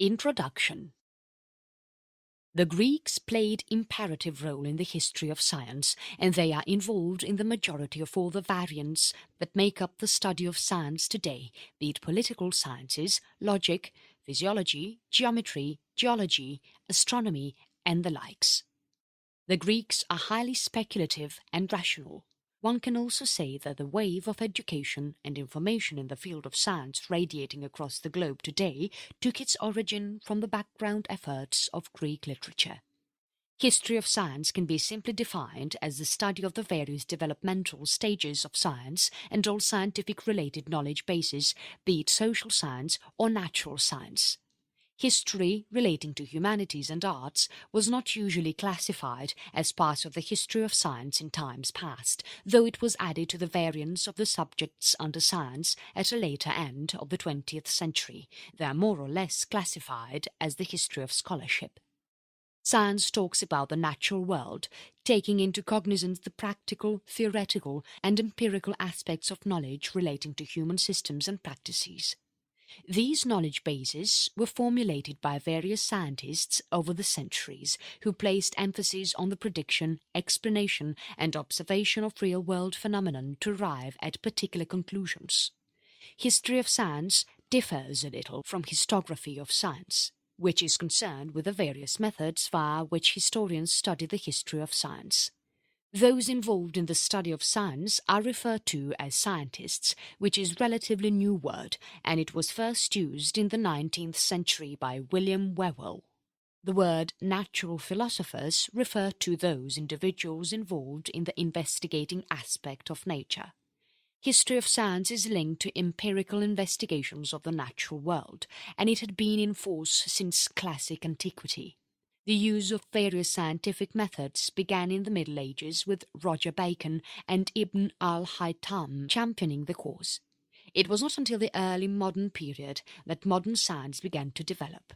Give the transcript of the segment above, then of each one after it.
Introduction. The Greeks played imperative role in the history of science, and they are involved in the majority of all the variants that make up the study of science today, be it political sciences, logic, physiology, geometry, geology, astronomy, and the likes. The Greeks are highly speculative and rational. One can also say that the wave of education and information in the field of science radiating across the globe today took its origin from the background efforts of Greek literature. History of science can be simply defined as the study of the various developmental stages of science and all scientific related knowledge bases, be it social science or natural science. History relating to humanities and arts was not usually classified as part of the history of science in times past, though it was added to the variants of the subjects under science at a later end of the 20th century. They are more or less classified as the history of scholarship. Science talks about the natural world, taking into cognizance the practical, theoretical, and empirical aspects of knowledge relating to human systems and practices. These knowledge bases were formulated by various scientists over the centuries, who placed emphasis on the prediction, explanation, and observation of real-world phenomena to arrive at particular conclusions. History of science differs a little from historiography of science, which is concerned with the various methods via which historians study the history of science. Those involved in the study of science are referred to as scientists, which is a relatively new word, and it was first used in the 19th century by William Whewell. The word natural philosophers refer to those individuals involved in the investigating aspect of nature. History of science is linked to empirical investigations of the natural world, and it had been in force since classic antiquity. The use of various scientific methods began in the Middle Ages with Roger Bacon and Ibn al-Haytham championing the cause. It was not until the early modern period that modern science began to develop.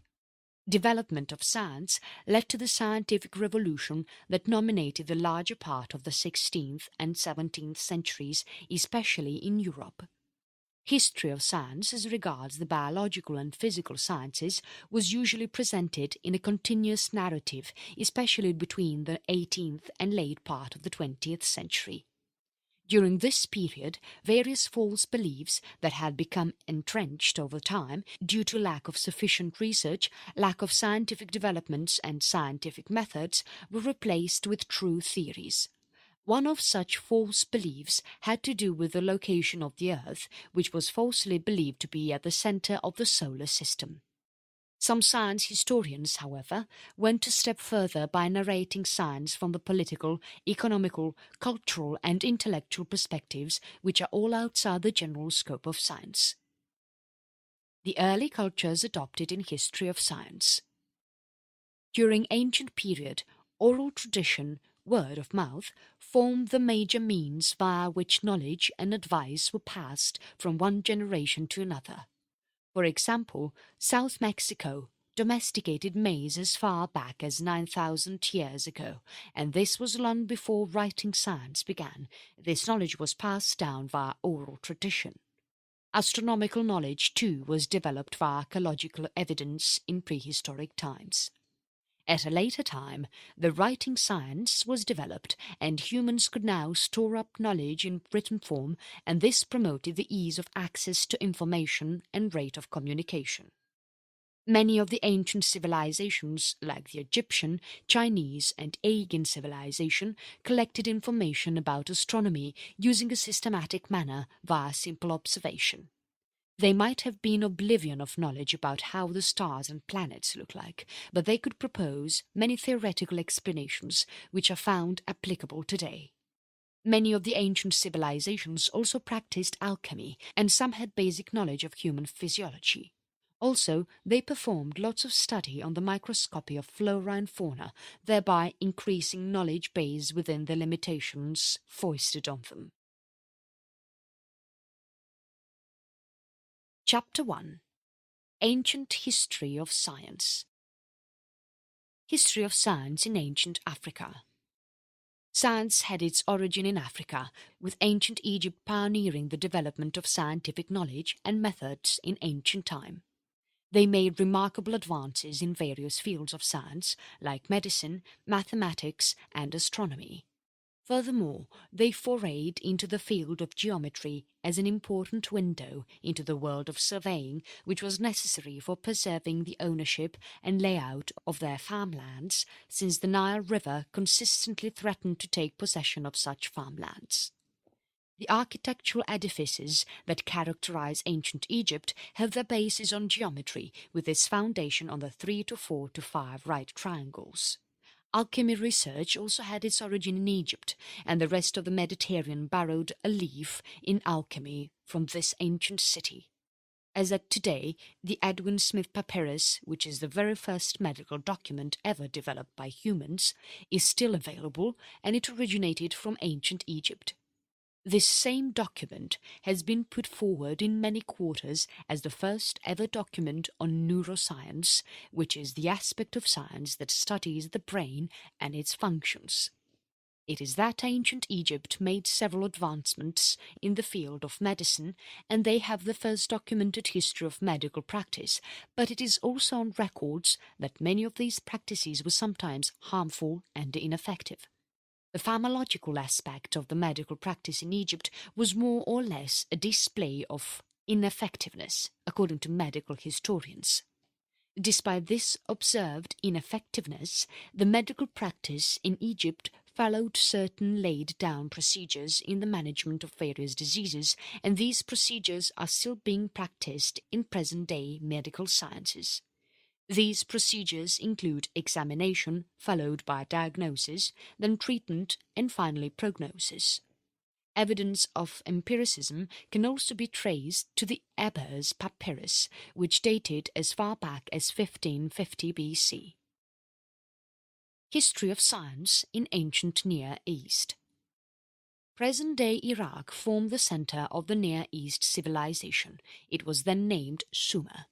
Development of science led to the scientific revolution that dominated the larger part of the 16th and 17th centuries, especially in Europe. History of science as regards the biological and physical sciences was usually presented in a continuous narrative, especially between the 18th and late part of the 20th century. During this period, various false beliefs that had become entrenched over time due to lack of sufficient research, lack of scientific developments and scientific methods were replaced with true theories. One of such false beliefs had to do with the location of the Earth, which was falsely believed to be at the centre of the solar system. Some science historians, however, went a step further by narrating science from the political, economical, cultural and intellectual perspectives which are all outside the general scope of science. The early cultures adopted in history of science. During ancient period, oral tradition, word of mouth, formed the major means via which knowledge and advice were passed from one generation to another. For example, South Mexico domesticated maize as far back as 9,000 years ago, and this was long before writing science began. This knowledge was passed down via oral tradition. Astronomical knowledge too was developed via archaeological evidence in prehistoric times. At a later time, the writing science was developed, and humans could now store up knowledge in written form, and this promoted the ease of access to information and rate of communication. Many of the ancient civilizations, like the Egyptian, Chinese and Aegean civilization, collected information about astronomy using a systematic manner via simple observation. They might have been oblivion of knowledge about how the stars and planets look like, but they could propose many theoretical explanations which are found applicable today. Many of the ancient civilizations also practiced alchemy, and some had basic knowledge of human physiology. Also, they performed lots of study on the microscopy of flora and fauna, thereby increasing knowledge base within the limitations foisted on them. Chapter 1. Ancient History of Science. History of Science in Ancient Africa. Science had its origin in Africa, with ancient Egypt pioneering the development of scientific knowledge and methods in ancient time. They made remarkable advances in various fields of science, like medicine, mathematics, and astronomy. Furthermore, they forayed into the field of geometry as an important window into the world of surveying, which was necessary for preserving the ownership and layout of their farmlands, since the Nile River consistently threatened to take possession of such farmlands. The architectural edifices that characterize ancient Egypt have their basis on geometry, with its foundation on the 3 to 4 to 5 right triangles. Alchemy research also had its origin in Egypt, and the rest of the Mediterranean borrowed a leaf in alchemy from this ancient city. As at today, the Edwin Smith Papyrus, which is the very first medical document ever developed by humans, is still available, and it originated from ancient Egypt. This same document has been put forward in many quarters as the first ever document on neuroscience, which is the aspect of science that studies the brain and its functions. It is that ancient Egypt made several advancements in the field of medicine, and they have the first documented history of medical practice, but it is also on records that many of these practices were sometimes harmful and ineffective. The pharmacological aspect of the medical practice in Egypt was more or less a display of ineffectiveness, according to medical historians. Despite this observed ineffectiveness, the medical practice in Egypt followed certain laid-down procedures in the management of various diseases, and these procedures are still being practiced in present-day medical sciences. These procedures include examination, followed by diagnosis, then treatment, and finally prognosis. Evidence of empiricism can also be traced to the Ebers Papyrus, which dated as far back as 1550 BC. History of Science in Ancient Near East. Present-day Iraq formed the center of the Near East civilization. It was then named Sumer.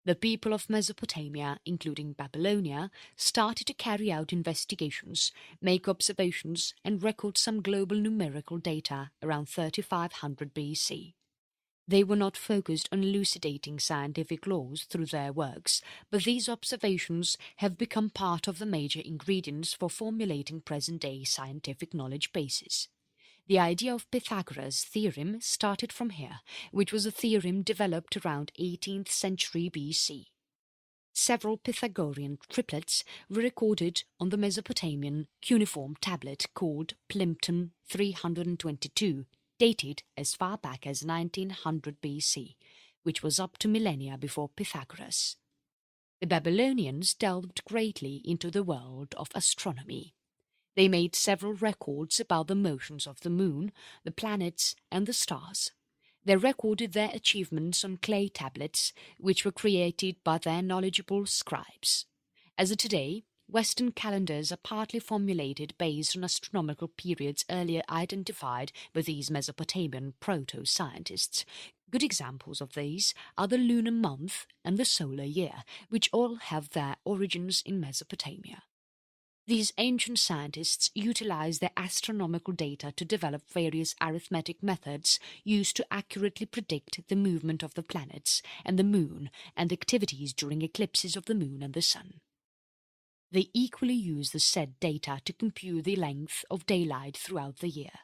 The people of Mesopotamia, including Babylonia, started to carry out investigations, make observations, and record some global numerical data around 3500 BC. They were not focused on elucidating scientific laws through their works, but these observations have become part of the major ingredients for formulating present-day scientific knowledge bases. The idea of Pythagoras' theorem started from here, which was a theorem developed around 18th century BC. Several Pythagorean triplets were recorded on the Mesopotamian cuneiform tablet called Plimpton 322, dated as far back as 1900 BC, which was up to millennia before Pythagoras. The Babylonians delved greatly into the world of astronomy. They made several records about the motions of the moon, the planets, and the stars. They recorded their achievements on clay tablets, which were created by their knowledgeable scribes. As of today, Western calendars are partly formulated based on astronomical periods earlier identified by these Mesopotamian proto-scientists. Good examples of these are the lunar month and the solar year, which all have their origins in Mesopotamia. These ancient scientists utilized their astronomical data to develop various arithmetic methods used to accurately predict the movement of the planets and the moon and activities during eclipses of the moon and the sun. They equally used the said data to compute the length of daylight throughout the year.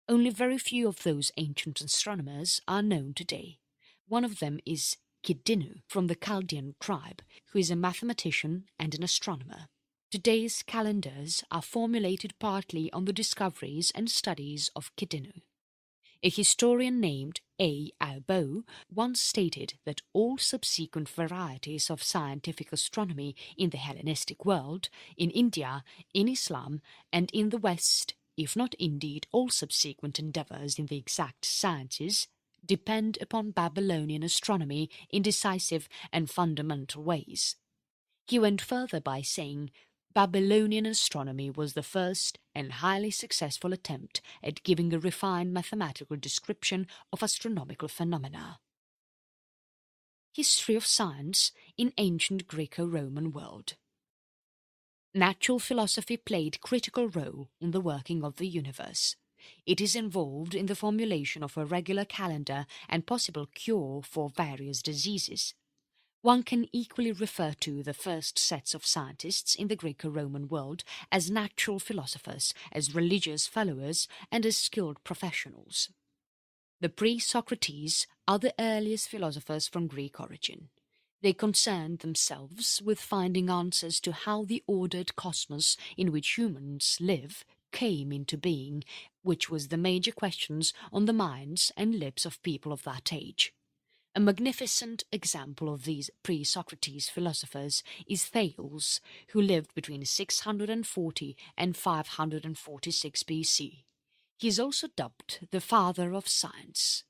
Only very few of those ancient astronomers are known today. One of them is Kidinu from the Chaldean tribe, who is a mathematician and an astronomer. Today's calendars are formulated partly on the discoveries and studies of Kidinu. A historian named A. Albo once stated that all subsequent varieties of scientific astronomy in the Hellenistic world, in India, in Islam, and in the West, if not indeed all subsequent endeavours in the exact sciences, depend upon Babylonian astronomy in decisive and fundamental ways. He went further by saying, Babylonian astronomy was the first and highly successful attempt at giving a refined mathematical description of astronomical phenomena. History of Science in Ancient Greco-Roman World. Natural philosophy played a critical role in the working of the universe. It is involved in the formulation of a regular calendar and possible cure for various diseases. One can equally refer to the first sets of scientists in the Greco-Roman world as natural philosophers, as religious followers, and as skilled professionals. The pre-Socrates are the earliest philosophers from Greek origin. They concerned themselves with finding answers to how the ordered cosmos in which humans live came into being, which was the major questions on the minds and lips of people of that age. A magnificent example of these pre-Socrates philosophers is Thales, who lived between 640 and 546 BC. He is also dubbed the father of science.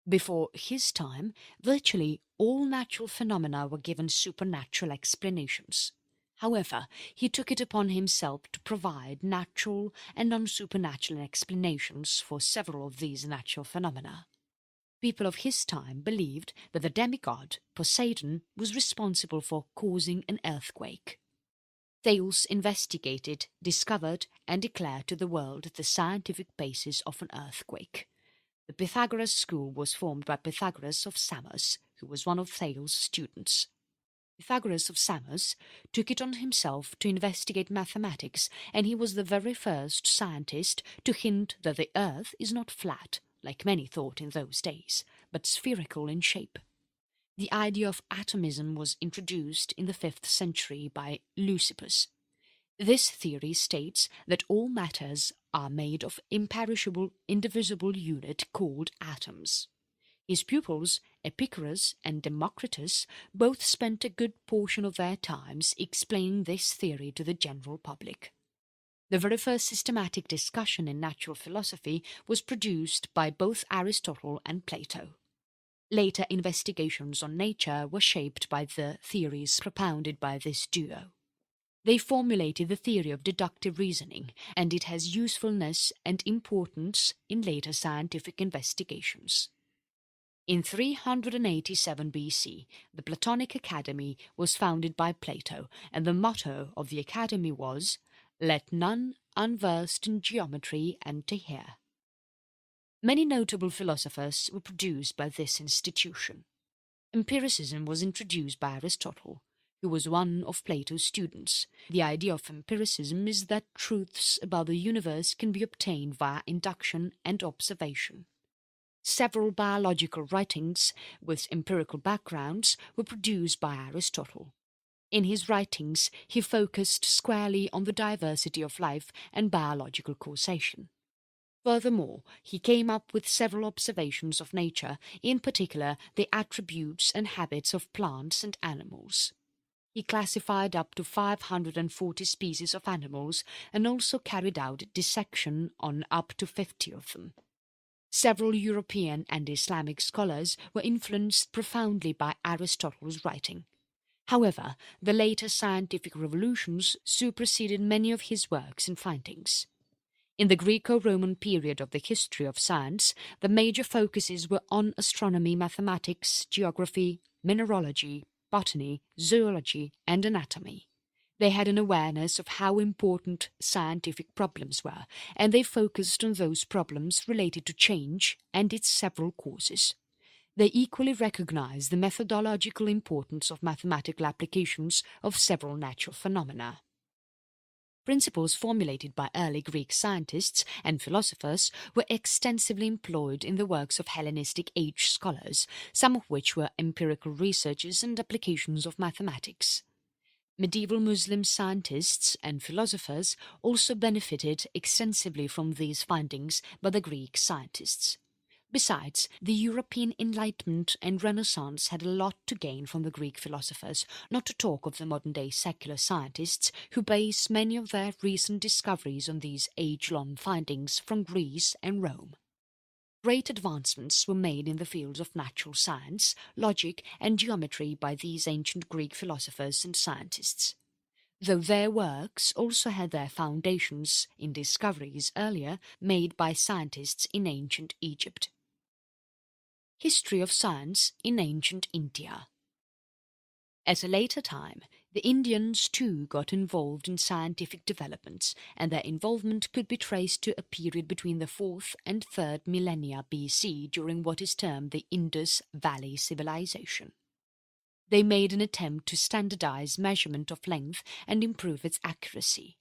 Before his time, virtually all natural phenomena were given supernatural explanations. However, he took it upon himself to provide natural and non-supernatural explanations for several of these natural phenomena. People of his time believed that the demigod, Poseidon, was responsible for causing an earthquake. Thales investigated, discovered, and declared to the world the scientific basis of an earthquake. The Pythagoras school was formed by Pythagoras of Samos, who was one of Thales' students. Pythagoras of Samos took it on himself to investigate mathematics, and he was the very first scientist to hint that the earth is not flat, like many thought in those days, but spherical in shape. The idea of atomism was introduced in the 5th century by Leucippus. This theory states that all matters are made of imperishable, indivisible unit called atoms. His pupils, Epicurus and Democritus, both spent a good portion of their times explaining this theory to the general public. The very first systematic discussion in natural philosophy was produced by both Aristotle and Plato. Later investigations on nature were shaped by the theories propounded by this duo. They formulated the theory of deductive reasoning, and it has usefulness and importance in later scientific investigations. In 387 BC, the Platonic Academy was founded by Plato, and the motto of the academy was, "Let none unversed in geometry enter here." Many notable philosophers were produced by this institution. Empiricism was introduced by Aristotle, who was one of Plato's students. The idea of empiricism is that truths about the universe can be obtained via induction and observation. Several biological writings with empirical backgrounds were produced by Aristotle. In his writings, he focused squarely on the diversity of life and biological causation. Furthermore, he came up with several observations of nature, in particular the attributes and habits of plants and animals. He classified up to 540 species of animals and also carried out dissection on up to 50 of them. Several European and Islamic scholars were influenced profoundly by Aristotle's writing. However, the later scientific revolutions superseded many of his works and findings. In the Greco-Roman period of the history of science, the major focuses were on astronomy, mathematics, geography, mineralogy, botany, zoology, and anatomy. They had an awareness of how important scientific problems were, and they focused on those problems related to change and its several causes. They equally recognized the methodological importance of mathematical applications of several natural phenomena. Principles formulated by early Greek scientists and philosophers were extensively employed in the works of Hellenistic age scholars, some of which were empirical researches and applications of mathematics. Medieval Muslim scientists and philosophers also benefited extensively from these findings by the Greek scientists. Besides, the European Enlightenment and Renaissance had a lot to gain from the Greek philosophers, not to talk of the modern-day secular scientists who base many of their recent discoveries on these age-long findings from Greece and Rome. Great advancements were made in the fields of natural science, logic, and geometry by these ancient Greek philosophers and scientists, though their works also had their foundations in discoveries earlier made by scientists in ancient Egypt. History of science in ancient India. At a later time, the Indians too got involved in scientific developments, and their involvement could be traced to a period between the 4th and 3rd millennia BC during what is termed the Indus Valley Civilization. They made an attempt to standardize measurement of length and improve its accuracy.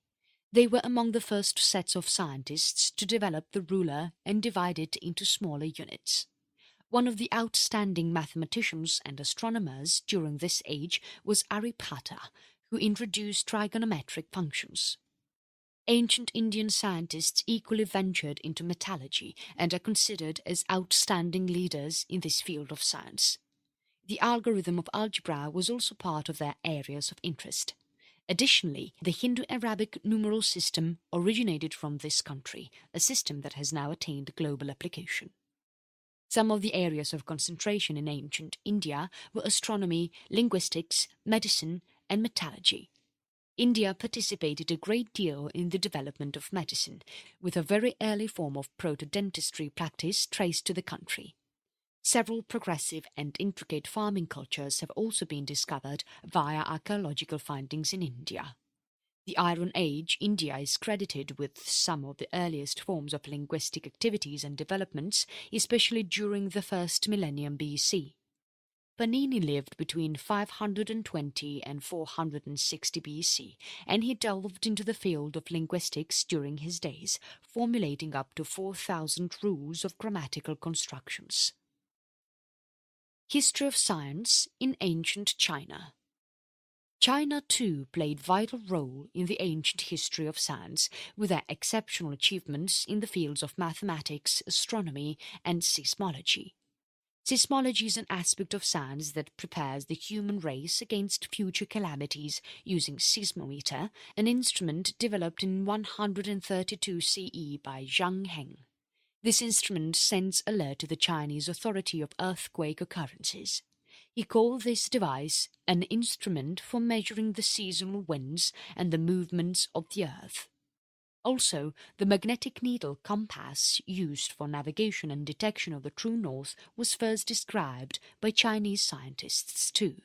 They were among the first sets of scientists to develop the ruler and divide it into smaller units. One of the outstanding mathematicians and astronomers during this age was Aryabhata, who introduced trigonometric functions. Ancient Indian scientists equally ventured into metallurgy and are considered as outstanding leaders in this field of science. The algorithm of algebra was also part of their areas of interest. Additionally, the Hindu-Arabic numeral system originated from this country, a system that has now attained global application. Some of the areas of concentration in ancient India were astronomy, linguistics, medicine, and metallurgy. India participated a great deal in the development of medicine, with a very early form of proto-dentistry practice traced to the country. Several progressive and intricate farming cultures have also been discovered via archaeological findings in India. The Iron Age, India is credited with some of the earliest forms of linguistic activities and developments, especially during the first millennium BC. Panini lived between 520 and 460 BC, and he delved into the field of linguistics during his days, formulating up to 4,000 rules of grammatical constructions. History of science in ancient China. China too played a vital role in the ancient history of science, with their exceptional achievements in the fields of mathematics, astronomy, and seismology. Seismology is an aspect of science that prepares the human race against future calamities using seismometer, an instrument developed in 132 CE by Zhang Heng. This instrument sends alert to the Chinese authority of earthquake occurrences. He called this device an instrument for measuring the seasonal winds and the movements of the earth. Also, the magnetic needle compass used for navigation and detection of the true north was first described by Chinese scientists too.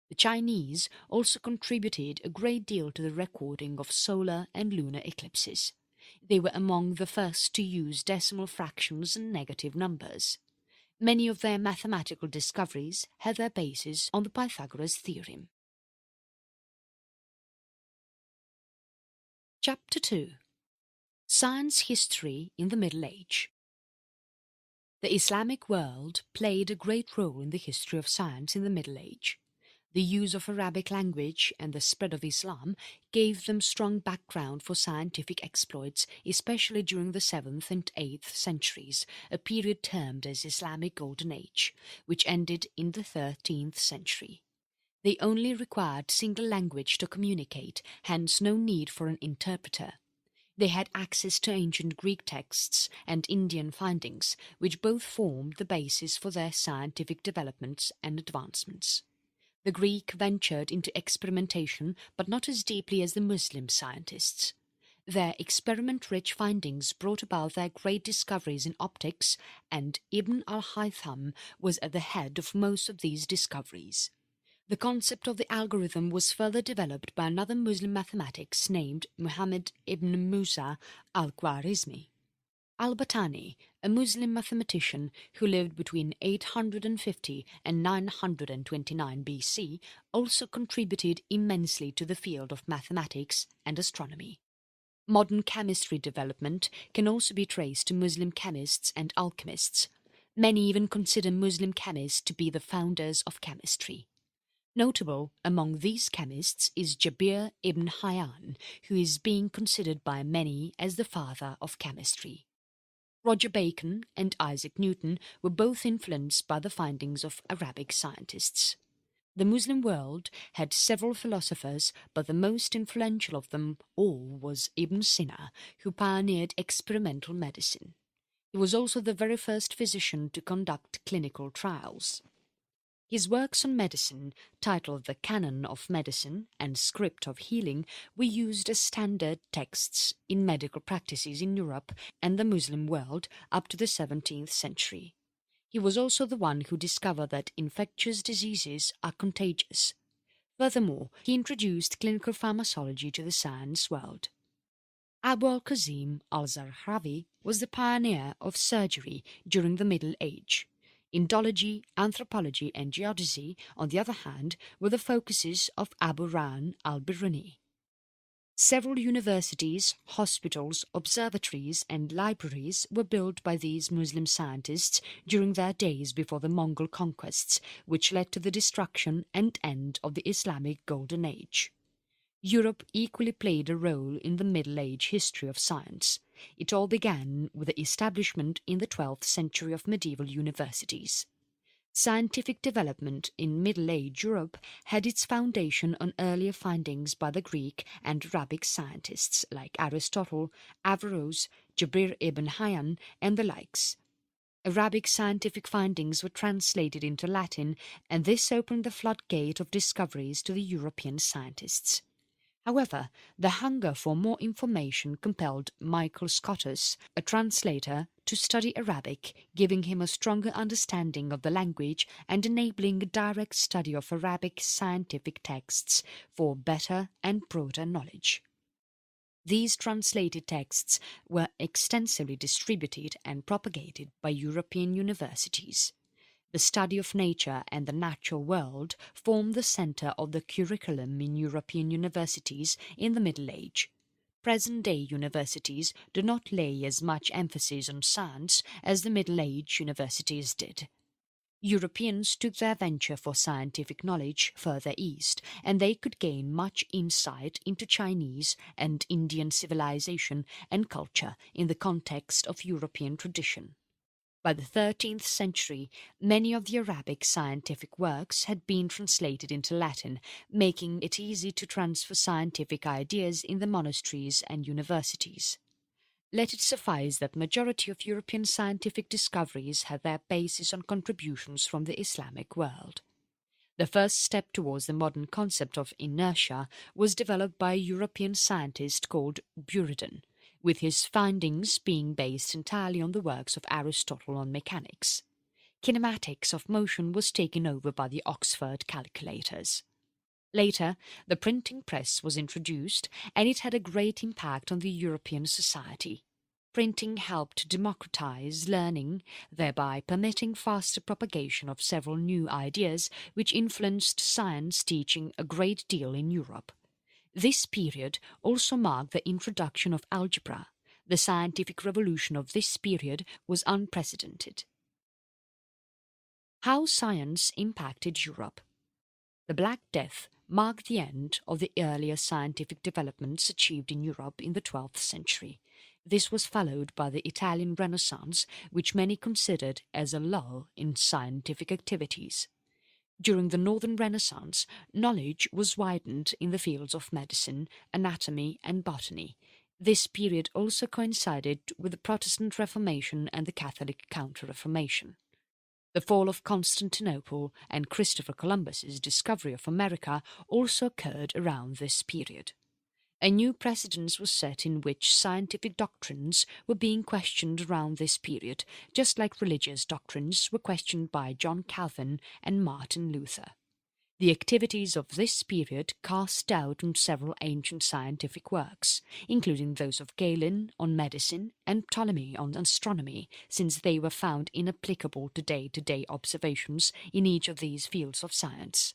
The Chinese also contributed a great deal to the recording of solar and lunar eclipses. They were among the first to use decimal fractions and negative numbers. Many of their mathematical discoveries had their basis on the Pythagoras theorem. Chapter 2. Science History in the Middle Age. The Islamic world played a great role in the history of science in the Middle Age. The use of Arabic language and the spread of Islam gave them strong background for scientific exploits, especially during the 7th and 8th centuries, a period termed as Islamic Golden Age, which ended in the 13th century. They only required single language to communicate, hence no need for an interpreter. They had access to ancient Greek texts and Indian findings, which both formed the basis for their scientific developments and advancements. The Greek ventured into experimentation, but not as deeply as the Muslim scientists. Their experiment-rich findings brought about their great discoveries in optics, and Ibn al-Haytham was at the head of most of these discoveries. The concept of the algorithm was further developed by another Muslim mathematics named Muhammad ibn Musa al-Khwarizmi. Al-Battani, a Muslim mathematician who lived between 850 and 929 BC, also contributed immensely to the field of mathematics and astronomy. Modern chemistry development can also be traced to Muslim chemists and alchemists. Many even consider Muslim chemists to be the founders of chemistry. Notable among these chemists is Jabir ibn Hayyan, who is being considered by many as the father of chemistry. Roger Bacon and Isaac Newton were both influenced by the findings of Arabic scientists. The Muslim world had several philosophers, but the most influential of them all was Ibn Sina, who pioneered experimental medicine. He was also the very first physician to conduct clinical trials. His works on medicine, titled The Canon of Medicine and Script of Healing, were used as standard texts in medical practices in Europe and the Muslim world up to the 17th century. He was also the one who discovered that infectious diseases are contagious. Furthermore, he introduced clinical pharmacology to the science world. Abu al-Qasim al-Zarqawi was the pioneer of surgery during the Middle Age. Indology, anthropology and geodesy, on the other hand, were the focuses of Abu Ra'an al-Biruni. Several universities, hospitals, observatories and libraries were built by these Muslim scientists during their days before the Mongol conquests, which led to the destruction and end of the Islamic Golden Age. Europe equally played a role in the Middle Age history of science. It all began with the establishment in the 12th century of medieval universities. Scientific development in Middle Age Europe had its foundation on earlier findings by the Greek and Arabic scientists like Aristotle, Averroes, Jabir ibn Hayyan and the likes. Arabic scientific findings were translated into Latin, and this opened the floodgate of discoveries to the European scientists. However, the hunger for more information compelled Michael Scotus, a translator, to study Arabic, giving him a stronger understanding of the language and enabling a direct study of Arabic scientific texts for better and broader knowledge. These translated texts were extensively distributed and propagated by European universities. The study of nature and the natural world formed the centre of the curriculum in European universities in the Middle Age. Present-day universities do not lay as much emphasis on science as the Middle Age universities did. Europeans took their venture for scientific knowledge further east, and they could gain much insight into Chinese and Indian civilization and culture in the context of European tradition. By the 13th century, many of the Arabic scientific works had been translated into Latin, making it easy to transfer scientific ideas in the monasteries and universities. Let it suffice that majority of European scientific discoveries had their basis on contributions from the Islamic world. The first step towards the modern concept of inertia was developed by a European scientist called Buridan, with his findings being based entirely on the works of Aristotle on mechanics. Kinematics of motion was taken over by the Oxford calculators. Later, the printing press was introduced, and it had a great impact on the European society. Printing helped democratize learning, thereby permitting faster propagation of several new ideas which influenced science teaching a great deal in Europe. This period also marked the introduction of algebra. The scientific revolution of this period was unprecedented. How science impacted Europe. The Black Death marked the end of the earlier scientific developments achieved in Europe in the 12th century. This was followed by the Italian Renaissance, which many considered as a lull in scientific activities. During the Northern Renaissance, knowledge was widened in the fields of medicine, anatomy and botany. This period also coincided with the Protestant Reformation and the Catholic Counter-Reformation. The fall of Constantinople and Christopher Columbus's discovery of America also occurred around this period. A new precedent was set in which scientific doctrines were being questioned around this period, just like religious doctrines were questioned by John Calvin and Martin Luther. The activities of this period cast doubt on several ancient scientific works, including those of Galen on medicine and Ptolemy on astronomy, since they were found inapplicable to day-to-day observations in each of these fields of science.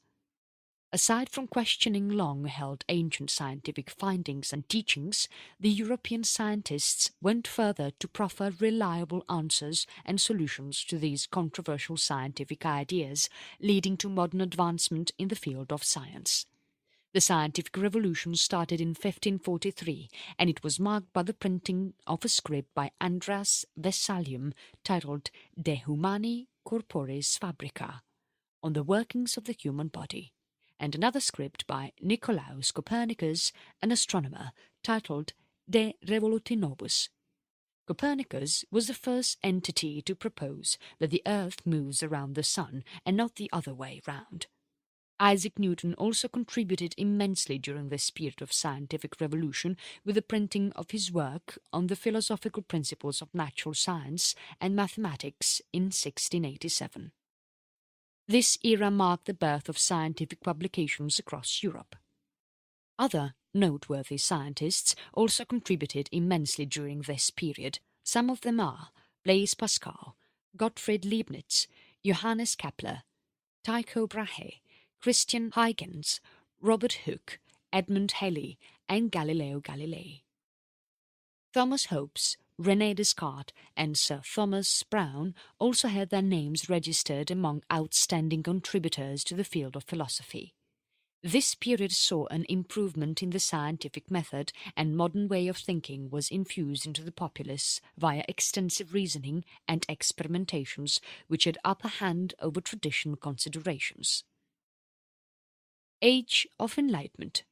Aside from questioning long-held ancient scientific findings and teachings, the European scientists went further to proffer reliable answers and solutions to these controversial scientific ideas, leading to modern advancement in the field of science. The scientific revolution started in 1543, and it was marked by the printing of a script by Andreas Vesalium titled De Humani Corporis Fabrica, on the workings of the human body, and another script by Nicolaus Copernicus, an astronomer, titled De Revolutionibus. Copernicus was the first entity to propose that the Earth moves around the Sun and not the other way round. Isaac Newton also contributed immensely during this period of scientific revolution with the printing of his work on the philosophical principles of natural science and mathematics in 1687. This era marked the birth of scientific publications across Europe. Other noteworthy scientists also contributed immensely during this period. Some of them are Blaise Pascal, Gottfried Leibniz, Johannes Kepler, Tycho Brahe, Christian Huygens, Robert Hooke, Edmund Halley, and Galileo Galilei. Thomas Hobbes, René Descartes, and Sir Thomas Browne also had their names registered among outstanding contributors to the field of philosophy. This period saw an improvement in the scientific method, and modern way of thinking was infused into the populace via extensive reasoning and experimentations which had upper hand over traditional considerations. Age of Enlightenment.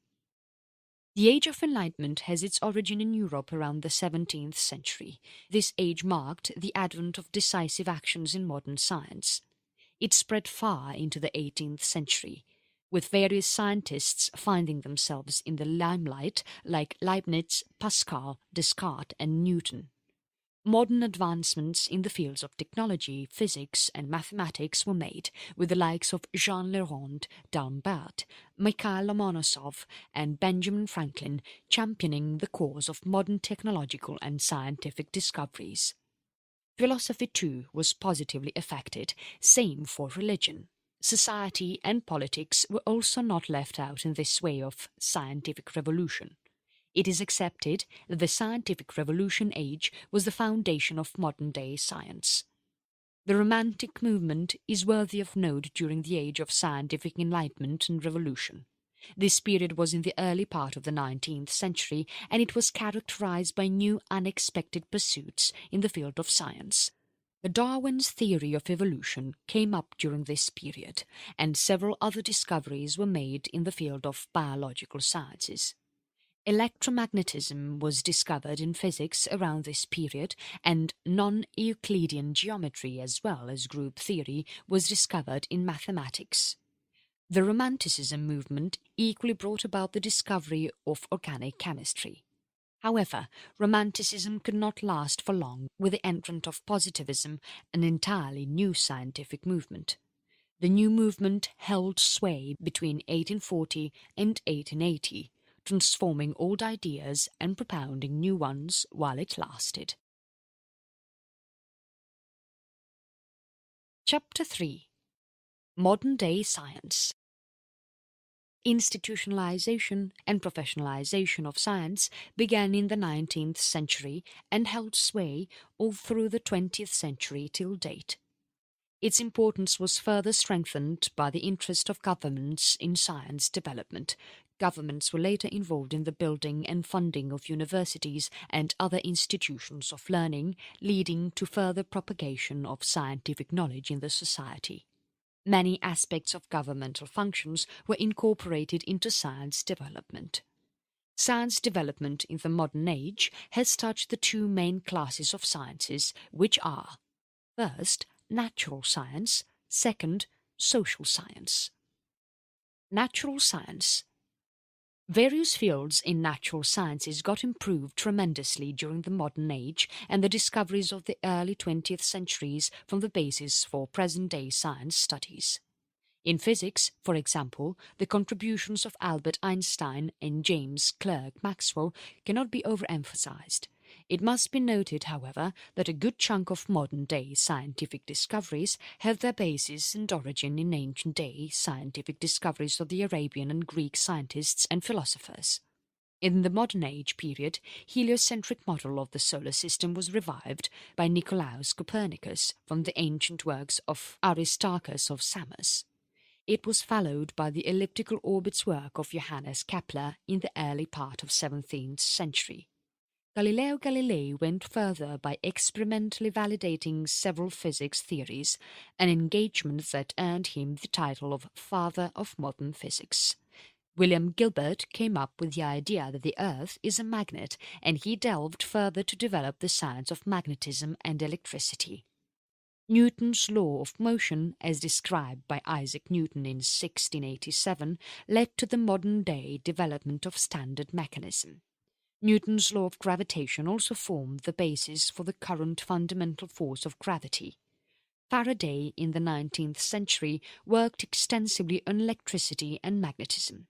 The Age of Enlightenment has its origin in Europe around the 17th century. This age marked the advent of decisive actions in modern science. It spread far into the 18th century, with various scientists finding themselves in the limelight like Leibniz, Pascal, Descartes and Newton. Modern advancements in the fields of technology, physics and mathematics were made, with the likes of Jean Leronde d'Alembert, Mikhail Lomonosov and Benjamin Franklin championing the cause of modern technological and scientific discoveries. Philosophy too was positively affected, same for religion. Society and politics were also not left out in this way of scientific revolution. It is accepted that the scientific revolution age was the foundation of modern-day science. The Romantic movement is worthy of note during the age of scientific enlightenment and revolution. This period was in the early part of the 19th century, and it was characterized by new unexpected pursuits in the field of science. The Darwin's theory of evolution came up during this period, and several other discoveries were made in the field of biological sciences. Electromagnetism was discovered in physics around this period, and non-Euclidean geometry as well as group theory was discovered in mathematics. The Romanticism movement equally brought about the discovery of organic chemistry. However, Romanticism could not last for long with the entrance of Positivism, an entirely new scientific movement. The new movement held sway between 1840 and 1880, transforming old ideas and propounding new ones while it lasted. Chapter 3. Modern-Day Science. Institutionalization and professionalization of science began in the 19th century and held sway all through the 20th century till date. Its importance was further strengthened by the interest of governments in science development. Governments were later involved in the building and funding of universities and other institutions of learning, leading to further propagation of scientific knowledge in the society. Many aspects of governmental functions were incorporated into science development. Science development in the modern age has touched the two main classes of sciences, which are, first, natural science, second, social science. Natural science. Various fields in natural sciences got improved tremendously during the modern age, and the discoveries of the early 20th centuries form the basis for present-day science studies. In physics, for example, the contributions of Albert Einstein and James Clerk Maxwell cannot be overemphasized. It must be noted, however, that a good chunk of modern-day scientific discoveries have their basis and origin in ancient-day scientific discoveries of the Arabian and Greek scientists and philosophers. In the modern age period, heliocentric model of the solar system was revived by Nicolaus Copernicus from the ancient works of Aristarchus of Samos. It was followed by the elliptical orbits work of Johannes Kepler in the early part of 17th century. Galileo Galilei went further by experimentally validating several physics theories, an engagement that earned him the title of Father of Modern Physics. William Gilbert came up with the idea that the Earth is a magnet, and he delved further to develop the science of magnetism and electricity. Newton's law of motion, as described by Isaac Newton in 1687, led to the modern-day development of standard mechanism. Newton's law of gravitation also formed the basis for the current fundamental force of gravity. Faraday in the 19th century worked extensively on electricity and magnetism.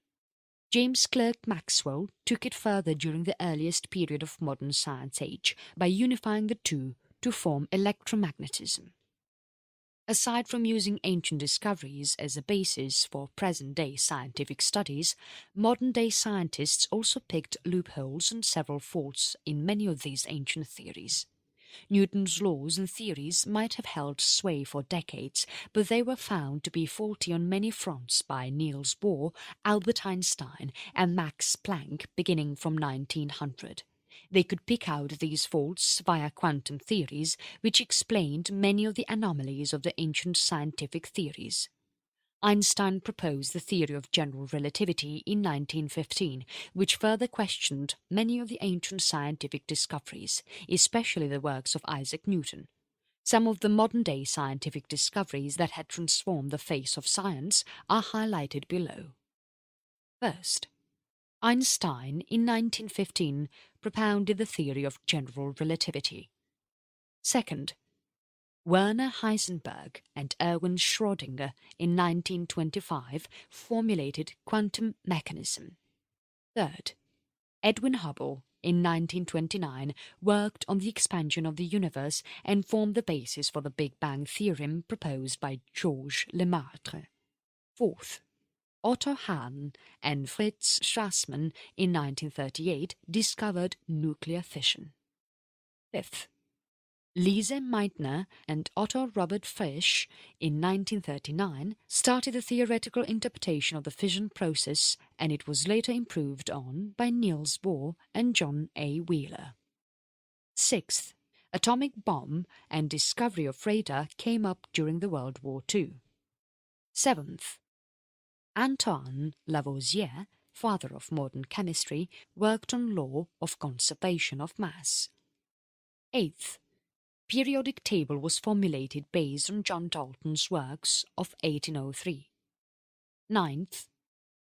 James Clerk Maxwell took it further during the earliest period of modern science age by unifying the two to form electromagnetism. Aside from using ancient discoveries as a basis for present-day scientific studies, modern-day scientists also picked loopholes and several faults in many of these ancient theories. Newton's laws and theories might have held sway for decades, but they were found to be faulty on many fronts by Niels Bohr, Albert Einstein and Max Planck beginning from 1900. They could pick out these faults via quantum theories, which explained many of the anomalies of the ancient scientific theories. Einstein proposed the theory of general relativity in 1915, which further questioned many of the ancient scientific discoveries, especially the works of Isaac Newton. Some of the modern-day scientific discoveries that had transformed the face of science are highlighted below. First, Einstein in 1915 propounded the theory of general relativity. Second, Werner Heisenberg and Erwin Schrödinger in 1925 formulated quantum mechanism. Third, Edwin Hubble in 1929 worked on the expansion of the universe and formed the basis for the Big Bang theorem proposed by Georges Lemaitre. Fourth, Otto Hahn and Fritz Strassmann in 1938 discovered nuclear fission. Fifth, Lise Meitner and Otto Robert Frisch in 1939 started the theoretical interpretation of the fission process, and it was later improved on by Niels Bohr and John A. Wheeler. Sixth, atomic bomb and discovery of radar came up during the World War II. Seventh, Antoine Lavoisier, father of modern chemistry, worked on law of conservation of mass. Eighth, periodic table was formulated based on John Dalton's works of 1803. Ninth,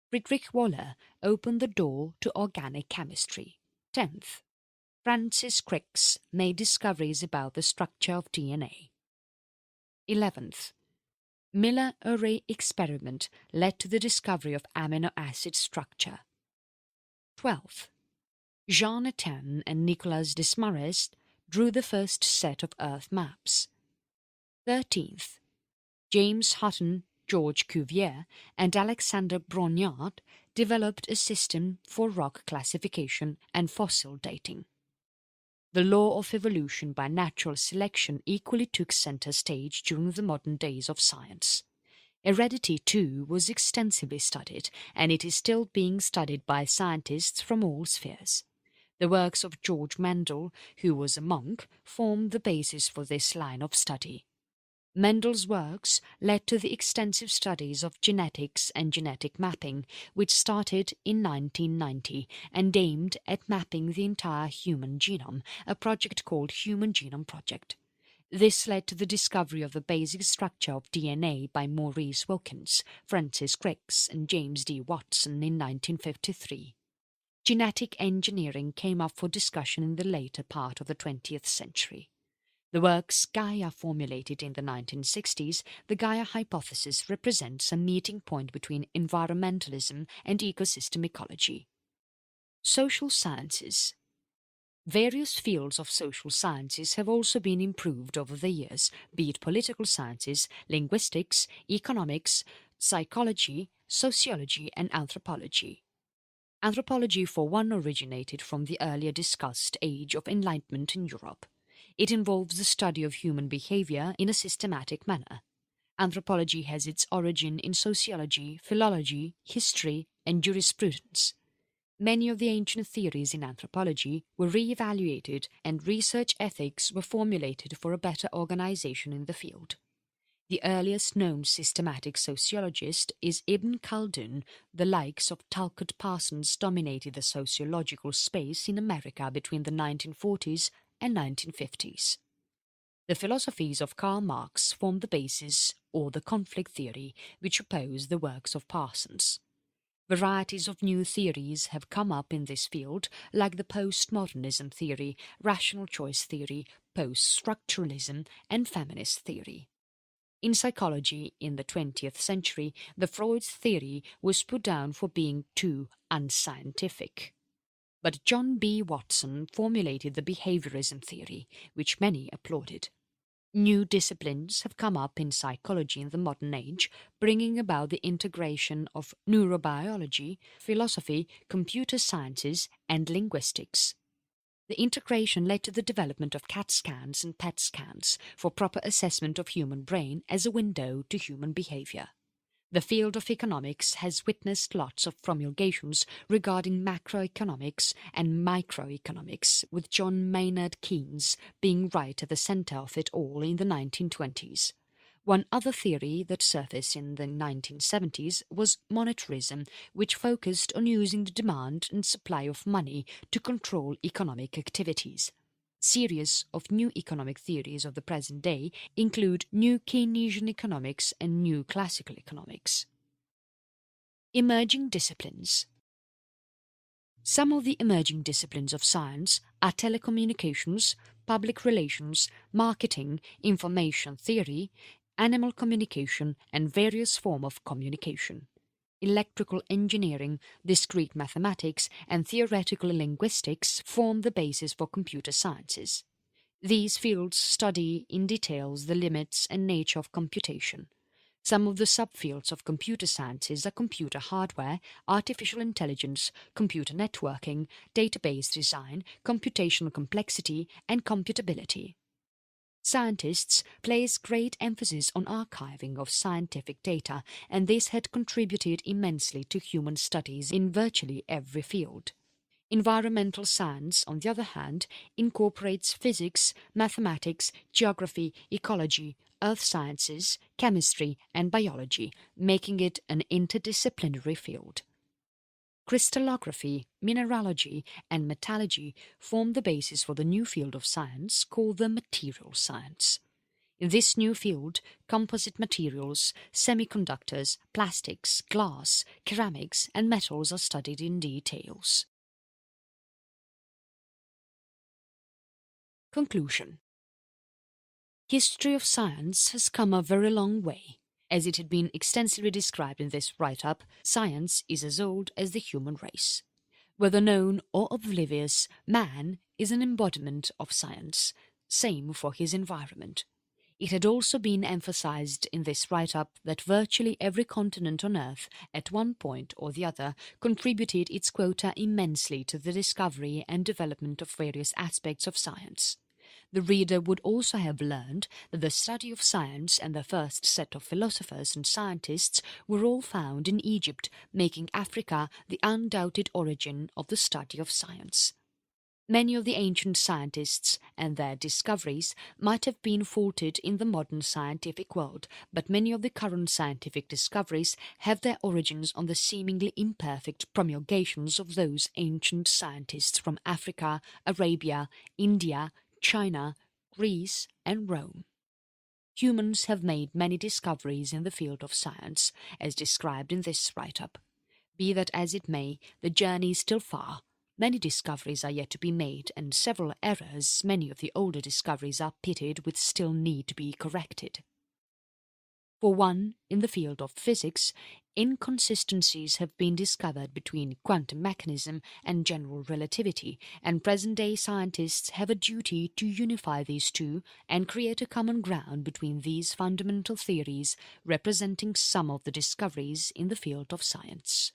Friedrich Wöhler opened the door to organic chemistry. 10th, Francis Crick made discoveries about the structure of DNA. 11th, Miller-Urey experiment led to the discovery of amino acid structure. 12th, Jean Etienne and Nicolas Desmarest drew the first set of Earth maps. 13th, James Hutton, George Cuvier and Alexander Brongniart developed a system for rock classification and fossil dating. The law of evolution by natural selection equally took center stage during the modern days of science. Heredity, too, was extensively studied, and it is still being studied by scientists from all spheres. The works of George Mendel, who was a monk, formed the basis for this line of study. Mendel's works led to the extensive studies of genetics and genetic mapping, which started in 1990 and aimed at mapping the entire human genome, a project called Human Genome Project. This led to the discovery of the basic structure of DNA by Maurice Wilkins, Francis Crick and James D. Watson in 1953. Genetic engineering came up for discussion in the later part of the 20th century. The works Gaia formulated in the 1960s, the Gaia hypothesis represents a meeting point between environmentalism and ecosystem ecology. Social sciences. Various fields of social sciences have also been improved over the years, be it political sciences, linguistics, economics, psychology, sociology and anthropology. Anthropology, for one, originated from the earlier discussed age of Enlightenment in Europe. It involves the study of human behavior in a systematic manner. Anthropology has its origin in sociology, philology, history, and jurisprudence. Many of the ancient theories in anthropology were re-evaluated and research ethics were formulated for a better organization in the field. The earliest known systematic sociologist is Ibn Khaldun. The likes of Talcott Parsons dominated the sociological space in America between the 1940s and 1950s. The philosophies of Karl Marx formed the basis, or the conflict theory, which opposed the works of Parsons. Varieties of new theories have come up in this field, like the postmodernism theory, rational choice theory, post-structuralism, and feminist theory. In psychology, in the 20th century, the Freud's theory was put down for being too unscientific. But John B. Watson formulated the behaviorism theory, which many applauded. New disciplines have come up in psychology in the modern age, bringing about the integration of neurobiology, philosophy, computer sciences, and linguistics. The integration led to the development of CAT scans and PET scans for proper assessment of human brain as a window to human behavior. The field of economics has witnessed lots of promulgations regarding macroeconomics and microeconomics, with John Maynard Keynes being right at the centre of it all in the 1920s. One other theory that surfaced in the 1970s was monetarism, which focused on using the demand and supply of money to control economic activities. Series of new economic theories of the present day include New Keynesian economics and New Classical economics. Emerging disciplines. Some of the emerging disciplines of science are telecommunications, public relations, marketing, information theory, animal communication, and various forms of communication. Electrical engineering, discrete mathematics, and theoretical linguistics form the basis for computer sciences. These fields study in details the limits and nature of computation. Some of the subfields of computer sciences are computer hardware, artificial intelligence, computer networking, database design, computational complexity, and computability. Scientists place great emphasis on archiving of scientific data, and this had contributed immensely to human studies in virtually every field. Environmental science, on the other hand, incorporates physics, mathematics, geography, ecology, earth sciences, chemistry, and biology, making it an interdisciplinary field. Crystallography, mineralogy, and metallurgy form the basis for the new field of science called the material science. In this new field, composite materials, semiconductors, plastics, glass, ceramics, and metals are studied in details. Conclusion. History of science has come a very long way. As it had been extensively described in this write-up, science is as old as the human race. Whether known or oblivious, man is an embodiment of science, same for his environment. It had also been emphasized in this write-up that virtually every continent on Earth, at one point or the other, contributed its quota immensely to the discovery and development of various aspects of science. The reader would also have learned that the study of science and the first set of philosophers and scientists were all found in Egypt, making Africa the undoubted origin of the study of science. Many of the ancient scientists and their discoveries might have been faulted in the modern scientific world, but many of the current scientific discoveries have their origins on the seemingly imperfect promulgations of those ancient scientists from Africa, Arabia, India, China, Greece, and Rome. Humans have made many discoveries in the field of science, as described in this write-up. Be that as it may, the journey is still far. Many discoveries are yet to be made, and several errors, many of the older discoveries are pitted with still need to be corrected. For one, in the field of physics, inconsistencies have been discovered between quantum mechanism and general relativity, and present-day scientists have a duty to unify these two and create a common ground between these fundamental theories representing some of the discoveries in the field of science.